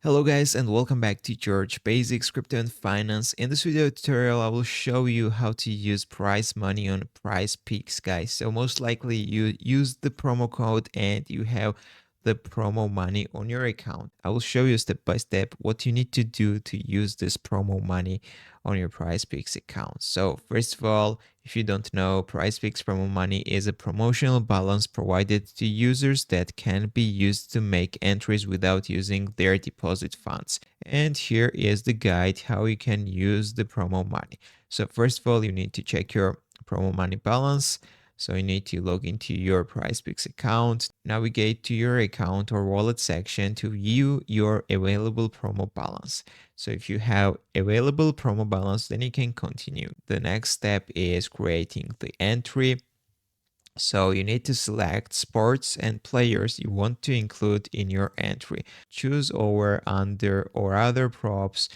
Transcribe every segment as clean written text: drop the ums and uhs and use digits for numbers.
Hello guys and welcome back to George Basics Crypto and Finance. In this video tutorial, I will show you how to use prize money on Prizepicks, guys. So most likely you use the promo code and you have the promo money on your account. I will show you step by step what you need to do to use this promo money on your Prizepicks account. So first of all, if you don't know, Prizepicks promo money is a promotional balance provided to users that can be used to make entries without using their deposit funds. And here is the guide how you can use the promo money. So first of all, you need to check your promo money balance. So you need to log into your Prizepicks account, navigate to your account or wallet section to view your available promo balance. So if you have available promo balance, then you can continue. The next step is creating the entry. So you need to select sports and players you want to include in your entry. Choose over, under, or other props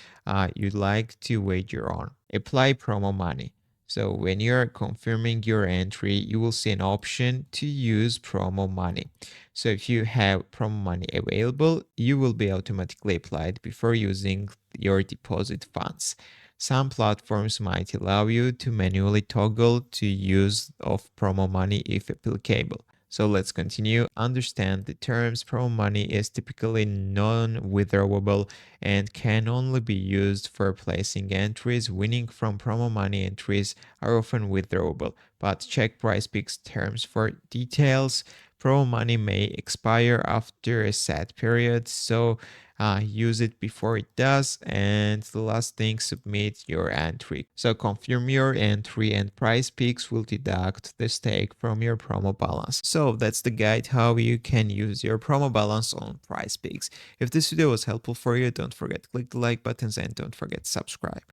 you'd like to wager on. Apply promo money. So when you're confirming your entry, you will see an option to use promo money. So if you have promo money available, you will be automatically applied before using your deposit funds. Some platforms might allow you to manually toggle to use of promo money if applicable. So let's continue. Understand the terms. Promo money is typically non-withdrawable and can only be used for placing entries. Winning from promo money entries are often withdrawable, but check Prizepicks terms for details. Promo money may expire after a set period, so use it before it does. And the last thing, submit your entry. So confirm your entry and Prizepicks will deduct the stake from your promo balance. So that's the guide how you can use your promo balance on Prizepicks. If this video was helpful for you, don't forget to click the like buttons and don't forget to subscribe.